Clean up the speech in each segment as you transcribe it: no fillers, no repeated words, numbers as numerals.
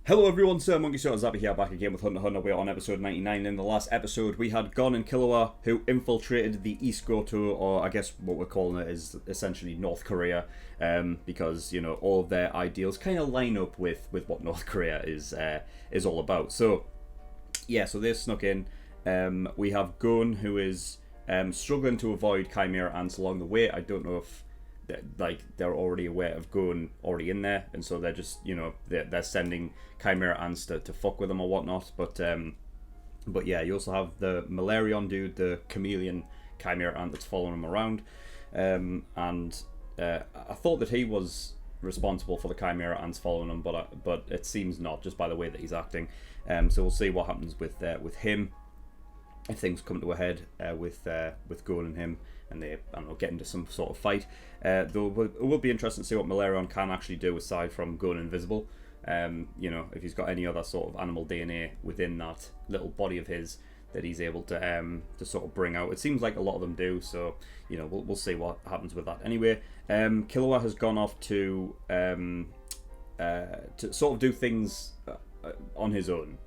Hello everyone, SirMonkeySuit Zabby here, back again with Hunter Hunter. We're on episode 99. In the last episode, we had Gon and Killua, who infiltrated the East Goto, or I guess what we're calling it is essentially North Korea, because, you know, all of their ideals kind of line up with what North Korea is all about. So, yeah, so they snuck in. We have Gon, who is struggling to avoid Chimera ants along the way. I don't know if they're already aware of Gon already in there, and so they're just, you know, they're sending Chimera ants to fuck with them or whatnot. But yeah, you also have the Malarion dude, the chameleon Chimera ant that's following him around, and I thought that he was responsible for the Chimera ants following him, but it seems not, just by the way that he's acting. So we'll see what happens with him if things come to a head with Gon and him, and they, I don't know, get into some sort of fight. Though it will be interesting to see what Malarion can actually do aside from going invisible. You know, if he's got any other sort of animal DNA within that little body of his that he's able to sort of bring out. It seems like a lot of them do, so, you know, we'll see what happens with that. Anyway, Killua has gone off to sort of do things on his own.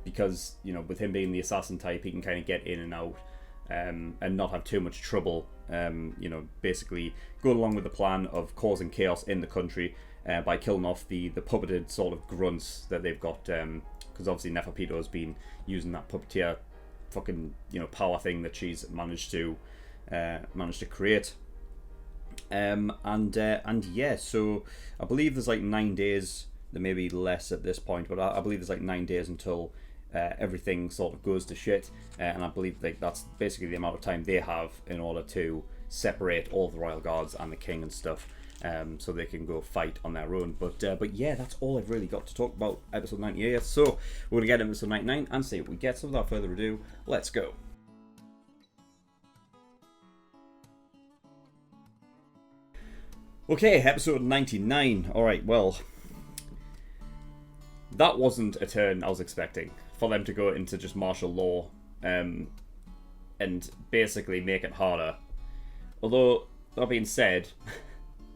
Because, you know, with him being the assassin type, he can kind of get in and out and not have too much trouble. You know, basically go along with the plan of causing chaos in the country by killing off the puppeted sort of grunts that they've got. Because obviously Neferpito has been using that puppeteer fucking, you know, power thing that she's managed to create. And yeah, so I believe there's like 9 days. There may be less at this point, but I believe there's like 9 days until everything sort of goes to shit, and I believe like that's basically the amount of time they have in order to separate all of the royal guards and the king and stuff, so they can go fight on their own. But yeah, that's all I've really got to talk about episode 98. So we're gonna get into episode 99 and see what we get. So without further ado, let's go. Okay, episode 99. All right, well. That wasn't a turn I was expecting, for them to go into just martial law and basically make it harder. Although, that being said,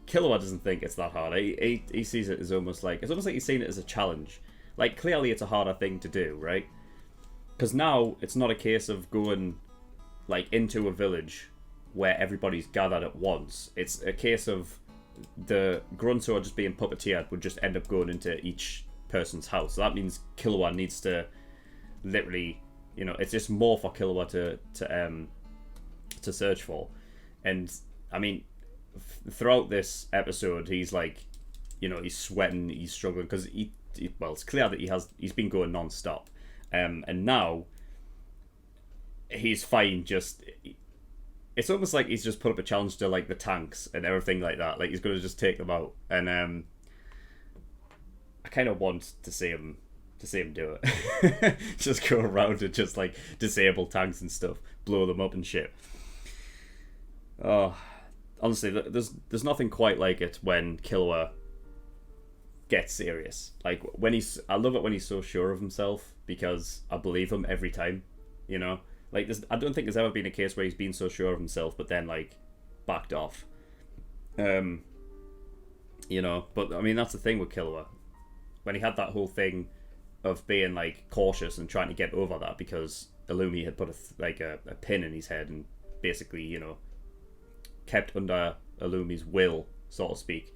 Killua doesn't think it's that hard. He sees it as almost like he's seen it as a challenge. Like, clearly it's a harder thing to do, right? Because now it's not a case of going like into a village where everybody's gathered at once. It's a case of the grunts who are just being puppeteered would just end up going into each person's house. So that means Killua needs to literally, you know, it's just more for Killua to search for. And I mean, throughout this episode, he's like, you know, he's sweating, he's struggling because well, it's clear that he's been going non-stop, and now he's fine. Just, it's almost like he's just put up a challenge to like the tanks and everything like that. Like he's gonna just take them out, and I kind of want to see him do it. Just go around and just like disable tanks and stuff, blow them up and shit. Oh, honestly, there's nothing quite like it when Killua gets serious. Like I love it when he's so sure of himself, because I believe him every time. You know, like I don't think there's ever been a case where he's been so sure of himself but then like backed off. You know, but I mean that's the thing with Killua. When he had that whole thing of being like cautious and trying to get over that because Illumi had put a pin in his head and basically, you know, kept under Illumi's will, so to speak.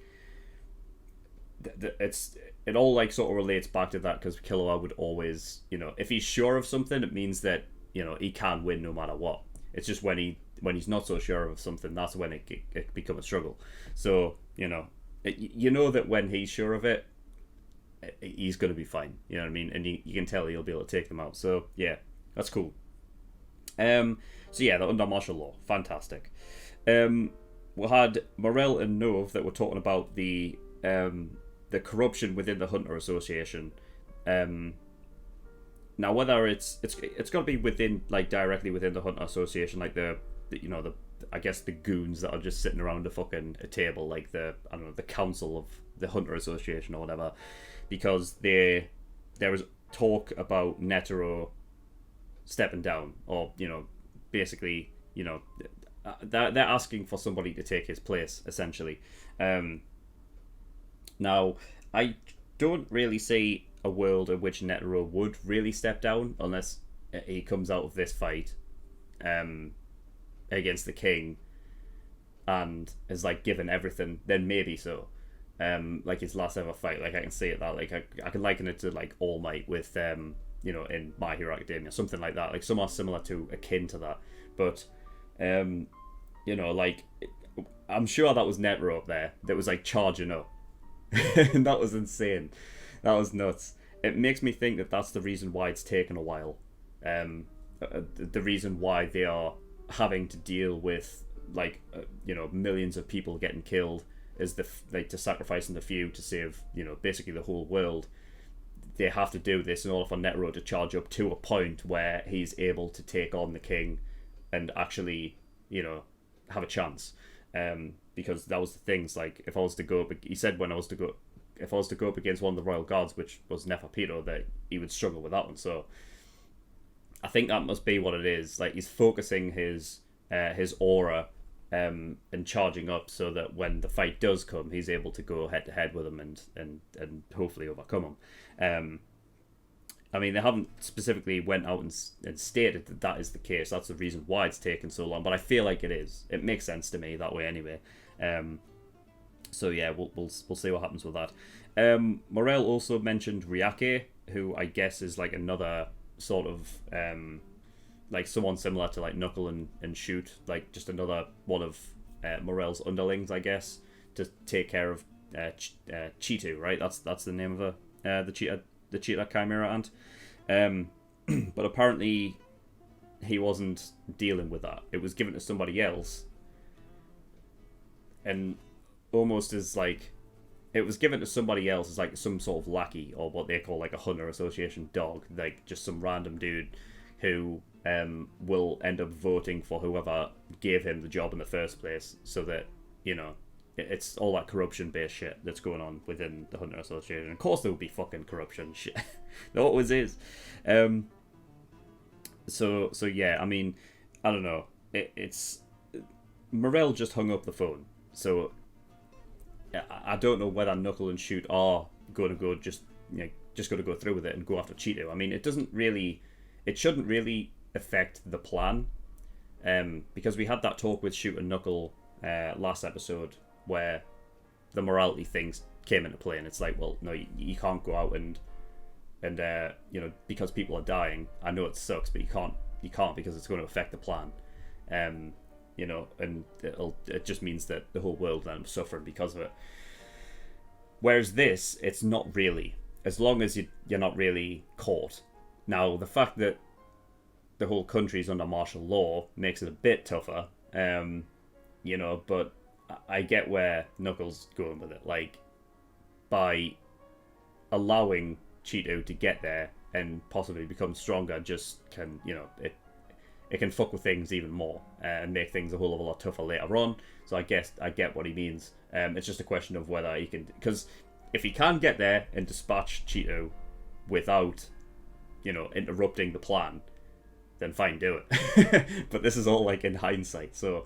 It all like sort of relates back to that, because Killua would always, you know, if he's sure of something, it means that, you know, he can win no matter what. It's just when he's not so sure of something, that's when it becomes a struggle. So, you know, you know that when he's sure of it, he's going to be fine, you know what I mean, and you can tell he'll be able to take them out. So yeah, that's cool. So yeah, they're under martial law, fantastic. We had Morel and Nove that were talking about the corruption within the Hunter Association. Now whether it's got to be within, like, directly within the Hunter Association, like the you know, the I guess the goons that are just sitting around a table, like the council of the Hunter Association or whatever, because there was talk about Netero stepping down, or, you know, basically, you know, they're asking for somebody to take his place, essentially. Now, I don't really see a world in which Netero would really step down unless he comes out of this fight against the king and is like given everything. Then maybe so. Like his last ever fight, like I can see it that, like I can liken it to like All Might with in My Hero Academia, something like that, like somewhat similar to, akin to that. But like I'm sure that was Netero up there that was like charging up, and that was insane. That was nuts. It makes me think that that's the reason why it's taken a while. The reason why they are having to deal with millions of people getting killed is to sacrificing the few to save basically the whole world. They have to do this in order for Netero to charge up to a point where he's able to take on the king and actually have a chance. Because that was the things, like if I was to go up, he said if I was to go up against one of the royal guards, which was Neferpito, that he would struggle with that one. So I think that must be what it is. Like he's focusing his aura and charging up so that when the fight does come, he's able to go head to head with him and hopefully overcome him. I mean, they haven't specifically went out and stated that is the case. That's the reason why it's taken so long, but I feel like it is. It makes sense to me that way anyway. So yeah, we'll see what happens with that. Morel also mentioned Ryake, who I guess is like another sort of like someone similar to like Knuckle and Shoot, like just another one of Morel's underlings, I guess, to take care of Cheetu, right? That's the name of her, the cheetah Chimera ant. But apparently he wasn't dealing with that. It was given to somebody else, and almost as like it was given to somebody else as like some sort of lackey, or what they call like a hunter association dog, like just some random dude who will end up voting for whoever gave him the job in the first place, so that it's all that corruption based shit that's going on within the hunter association. Of course there would be fucking corruption shit. There always is. So yeah, I mean, I don't know, it's Morel just hung up the phone, so I don't know whether Knuckle and Shoot are going to go just going to go through with it and go after Cheeto. I mean, it shouldn't really affect the plan, because we had that talk with Shoot and Knuckle last episode where the morality things came into play, and it's like, well, no, you can't go out and because people are dying. I know it sucks, but you can't because it's going to affect the plan. And it just means that the whole world then suffering because of it. Whereas this, it's not really, as long as you're not really caught. Now, the fact that the whole country's under martial law makes it a bit tougher, but I get where Knuckles going with it. Like, by allowing Cheeto to get there and possibly become stronger, just can, it can fuck with things even more and make things a whole lot tougher later on. So I guess I get what he means. It's just a question of whether he can, because if he can get there and dispatch Cheeto without, interrupting the plan, then fine, do it. But this is all like in hindsight, so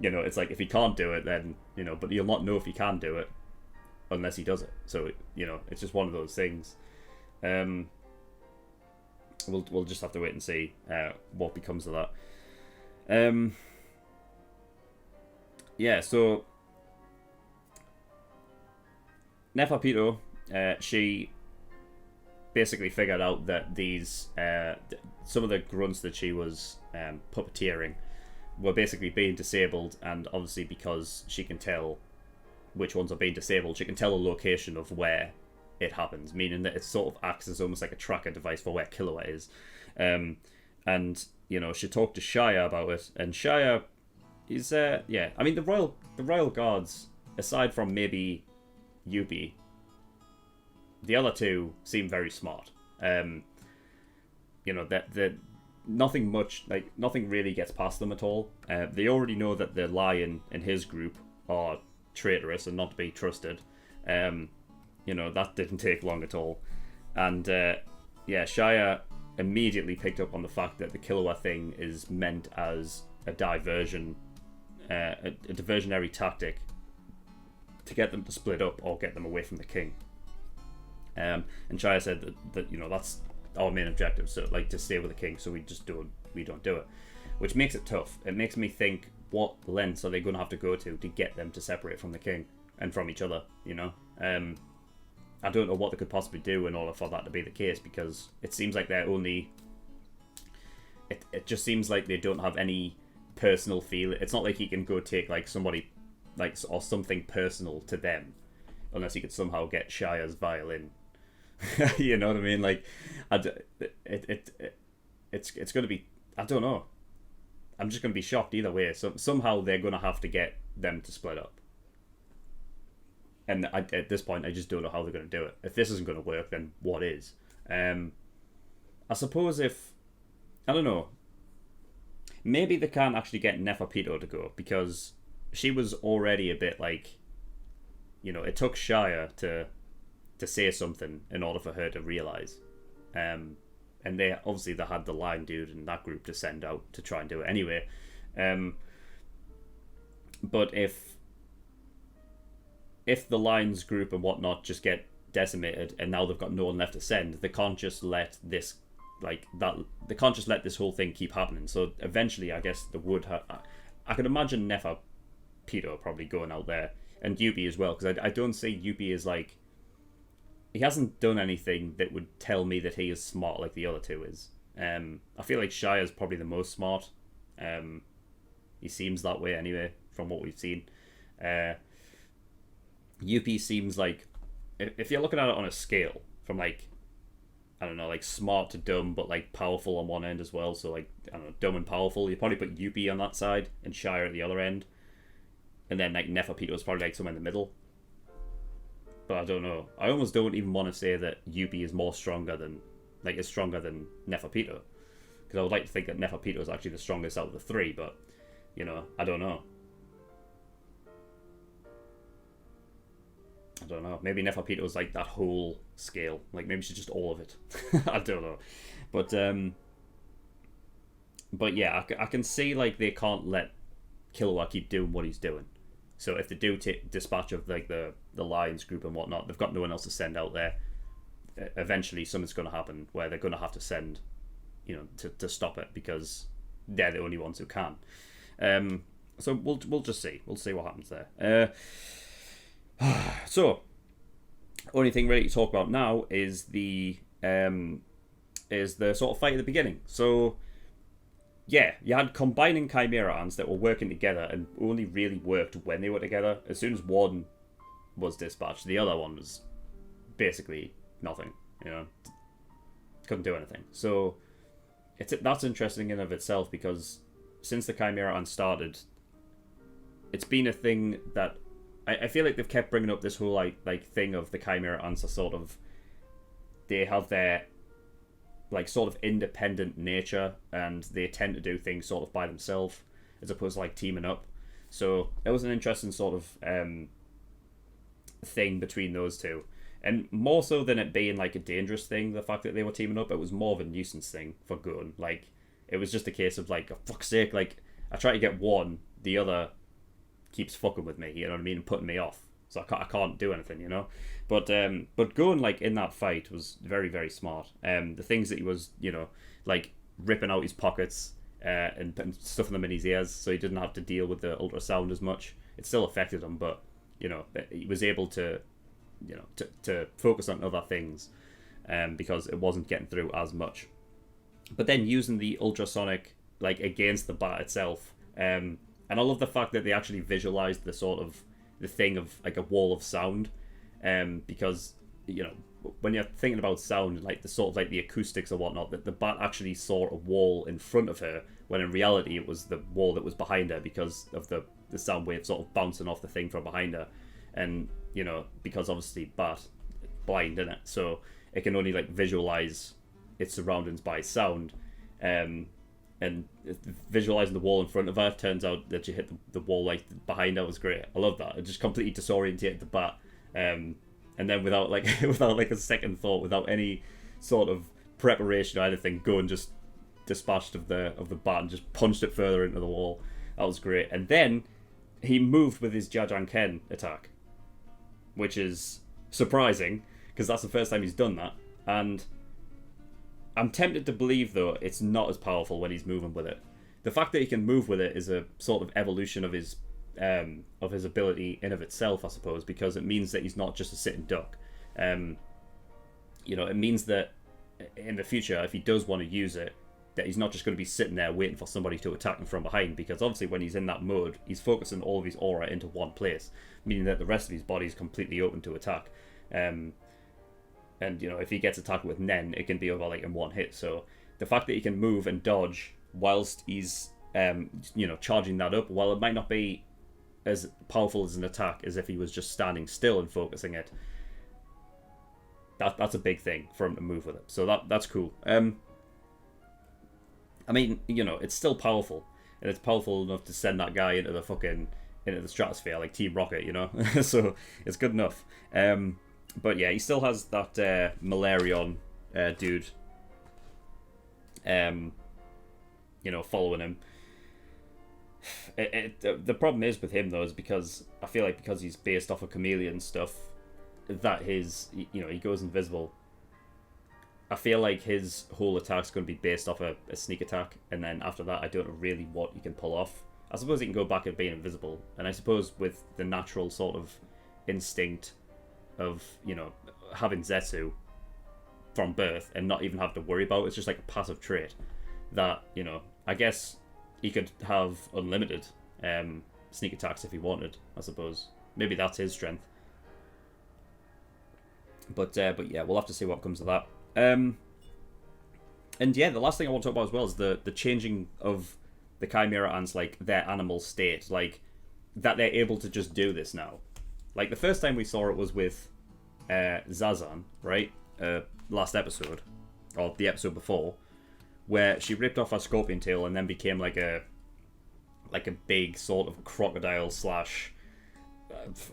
it's like if he can't do it, then but you'll not know if he can do it unless he does it. So it's just one of those things. We'll just have to wait and see what becomes of that. Yeah, so Neferpito, she basically figured out that these some of the grunts that she was puppeteering were basically being disabled, and obviously because she can tell which ones are being disabled, she can tell a location of where it happens, meaning that it sort of acts as almost like a tracker device for where Killua is. And she talked to Shia about it, and Shia is I mean, the royal guards, aside from maybe Yuppie, the other two seem very smart. That nothing really gets past them at all. They already know that the lion and his group are traitorous and not to be trusted. That didn't take long at all. And Shia immediately picked up on the fact that the Killua thing is meant as a diversion, a diversionary tactic to get them to split up or get them away from the king. And Shire said that that's our main objective, so like to stay with the king, so we don't do it, which makes it tough. It makes me think, what lengths are they going to have to go to get them to separate from the king and from each other? I don't know what they could possibly do in order for that to be the case, because it seems like they're only. It just seems like they don't have any personal feel. It's not like he can go take like somebody, like, or something personal to them, unless he could somehow get Shire's violin. You know what I mean? Like, it's going to be. I don't know. I'm just going to be shocked either way. So somehow they're going to have to get them to split up. And at this point, I just don't know how they're going to do it. If this isn't going to work, then what is? I suppose if... I don't know. Maybe they can't actually get Neferpito to go, because she was already a bit like... it took Shire to say something in order for her to realise. And they had the Lion Dude and that group to send out to try and do it anyway. But if the Lions group and whatnot just get decimated and now they've got no one left to send, they can't just let this they can't just let this whole thing keep happening. So eventually, I guess they would have. I could imagine Neferpito probably going out there, and Yuppie as well, because I don't see Yuppie as like. He hasn't done anything that would tell me that he is smart like the other two is. I feel like Shire's probably the most smart. He seems that way anyway, from what we've seen. Yuppie seems like, if you're looking at it on a scale, from like, I don't know, like smart to dumb, but like powerful on one end as well. So like, I don't know, dumb and powerful. You probably put Yuppie on that side and Shire at the other end. And then like Neferpito is probably like somewhere in the middle. But I don't know. I almost don't even want to say that Yuppie is stronger than Neferpito, because I would like to think that Neferpito is actually the strongest out of the three. But I don't know. Maybe Neferpito is like that whole scale. Like maybe she's just all of it. I don't know. But yeah, I can see like they can't let Killua keep doing what he's doing. So if they do dispatch of like the Lions group and whatnot, they've got no one else to send out there. Eventually, something's going to happen where they're going to have to send, to stop it, because they're the only ones who can. So we'll just see. We'll see what happens there. So, only thing really to talk about now is the sort of fight at the beginning. So. Yeah, you had combining Chimera ants that were working together and only really worked when they were together. As soon as one was dispatched, the other one was basically nothing. Couldn't do anything. So that's interesting in and of itself, because since the Chimera ants started, it's been a thing that I feel like they've kept bringing up this whole like thing of the Chimera ants are sort of, they have their like sort of independent nature, and they tend to do things sort of by themselves as opposed to like teaming up. So it was an interesting sort of thing between those two, and more so than it being like a dangerous thing, the fact that they were teaming up, it was more of a nuisance thing for Gun. Like it was just a case of like, oh, fuck's sake, like I try to get one, the other keeps fucking with me, you know what I mean, and putting me off, so I can't do anything, But Gun, like in that fight, was very, very smart. The things that he was, like ripping out his pockets and stuffing them in his ears, so he didn't have to deal with the ultrasound as much. It still affected him, but he was able to, to focus on other things, because it wasn't getting through as much. But then using the ultrasonic like against the bat itself, and I love the fact that they actually visualized the thing of like a wall of sound. Because when you're thinking about sound, like the sort of like the acoustics or whatnot, that the bat actually saw a wall in front of her, when in reality it was the wall that was behind her, because of the sound wave sort of bouncing off the thing from behind her. And because obviously bat blind, isn't it, so it can only like visualize its surroundings by sound. And visualizing the wall in front of her, turns out that she hit the wall like behind her was great. I love that. It just completely disorientated the bat. And then without a second thought, without any sort of preparation or anything, Gun just dispatched of the bat and just punched it further into the wall. That was great. And then he moved with his Jajangken attack, which is surprising. because that's the first time he's done that. And I'm tempted to believe, though, it's not as powerful when he's moving with it. The fact that he can move with it is a sort of evolution of his ability in of itself, I suppose, because it means that he's not just a sitting duck. It means that in the future, if he does want to use it, that he's not just going to be sitting there waiting for somebody to attack him from behind, because obviously when he's in that mode, he's focusing all of his aura into one place, meaning that the rest of his body is completely open to attack. And if he gets attacked with Nen, it can be over like in one hit. So the fact that he can move and dodge whilst he's charging that up, while it might not be as powerful as an attack as if he was just standing still and focusing it, that's a big thing for him to move with it. So that's cool. It's still powerful, and it's powerful enough to send that guy into the stratosphere like Team Rocket, so it's good enough. But yeah, he still has that Malarion dude, following him. The problem is with him, though, is because I feel like because he's based off of chameleon stuff, that he goes invisible. I feel like his whole attack's going to be based off a sneak attack, and then after that, I don't know really what he can pull off. I suppose he can go back at being invisible, and I suppose with the natural sort of instinct of, having Zetsu from birth and not even have to worry about it, it's just like a passive trait that, I guess he could have unlimited sneak attacks if he wanted, I suppose. Maybe that's his strength. But yeah, we'll have to see what comes of that. And yeah, the last thing I want to talk about as well is the changing of the Chimera ants, like their animal state, like that they're able to just do this now. Like the first time we saw it was with Zazan, right? Last episode, or the episode before, where she ripped off her scorpion tail and then became like a big sort of crocodile slash.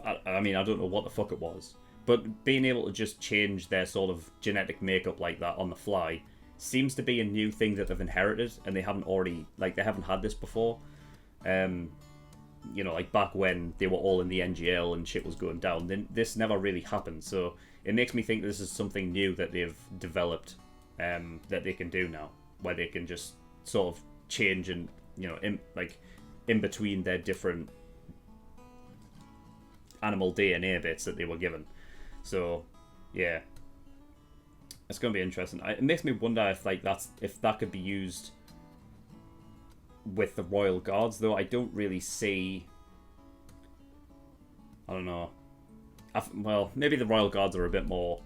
I don't know what the fuck it was. But being able to just change their sort of genetic makeup like that on the fly seems to be a new thing that they've inherited, and they haven't had this before. Like back when they were all in the NGL and shit was going down, then this never really happened. So it makes me think this is something new that they've developed, that they can do now, where they can just sort of change and in between their different animal DNA bits that they were given. So, yeah, it's going to be interesting. It makes me wonder if that could be used with the Royal Guards, though I don't really see. I don't know. Well, maybe the Royal Guards are a bit more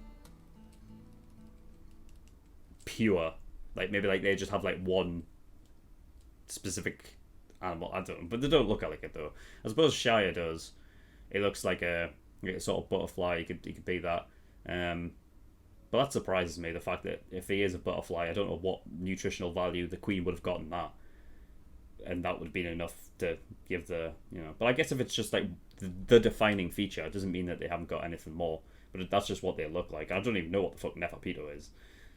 pure. Like maybe they just have like one specific animal. I don't know, but they don't look like it though. I suppose Shia does. It looks like a sort of butterfly. He could be that. But that surprises me, the fact that if he is a butterfly, I don't know what nutritional value the Queen would have gotten that. And that would have been enough to give the, But I guess if it's just like the defining feature, it doesn't mean that they haven't got anything more. But that's just what they look like. I don't even know what the fuck Neferpitou is.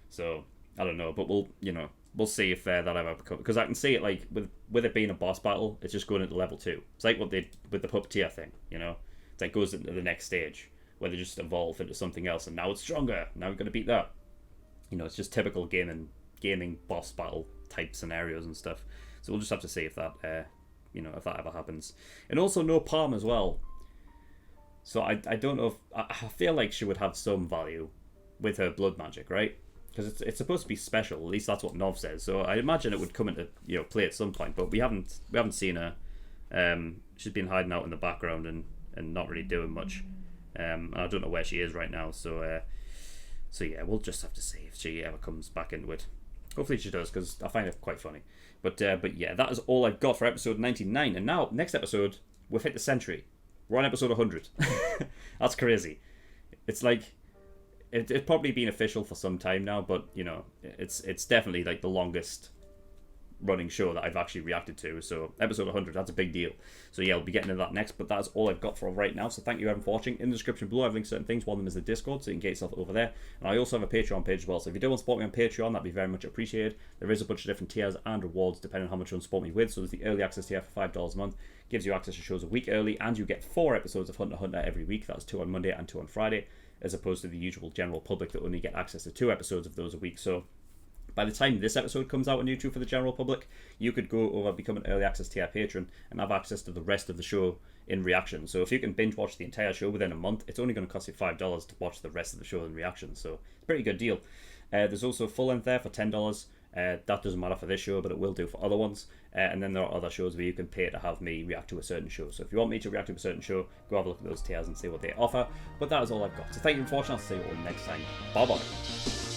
So, I don't know. But we'll see if that ever becomes... Because I can see it like, with it being a boss battle, it's just going into level 2. It's like what they did with the Puppeteer thing, It's like goes into the next stage, where they just evolve into something else, and now it's stronger. Now we're going to beat that. It's just typical gaming boss battle type scenarios and stuff. So we'll just have to see if that, if that ever happens. And also no Palm as well. So I don't know if... I feel like she would have some value with her blood magic, right? Because it's supposed to be special. At least that's what Nov says. So I imagine it would come into play at some point. But we haven't seen her. She's been hiding out in the background and not really doing much. And I don't know where she is right now. So yeah, we'll just have to see if she ever comes back into it. Hopefully she does, because I find it quite funny. But yeah, that is all I've got for episode 99. And now, next episode, we've hit the century. We're on episode 100. That's crazy. It's like... It's probably been official for some time now, but, it's definitely like the longest running show that I've actually reacted to. So episode 100, that's a big deal. So yeah, I'll be getting into that next, but that's all I've got for right now. So thank you everyone for watching. In the description below, I've linked certain things. One of them is the Discord, so you can get yourself over there. And I also have a Patreon page as well. So if you do want to support me on Patreon, that'd be very much appreciated. There is a bunch of different tiers and rewards depending on how much you want to support me with. So there's the early access tier for $5 a month. Gives you access to shows a week early, and you get 4 episodes of Hunter x Hunter every week. That's 2 on Monday and 2 on Friday. as opposed to the usual general public that only get access to 2 episodes of those a week. So by the time this episode comes out on YouTube for the general public, you could go over, become an early access tier patron, and have access to the rest of the show in reaction. So if you can binge watch the entire show within a month, it's only going to cost you $5 to watch the rest of the show in reaction. So it's a pretty good deal. There's also full length there for $10. That doesn't matter for this show, but it will do for other ones. And then there are other shows where you can pay to have me react to a certain show. So if you want me to react to a certain show, go have a look at those tiers and see what they offer. But that is all I've got. So thank you for watching. I'll see you all next time. Bye bye.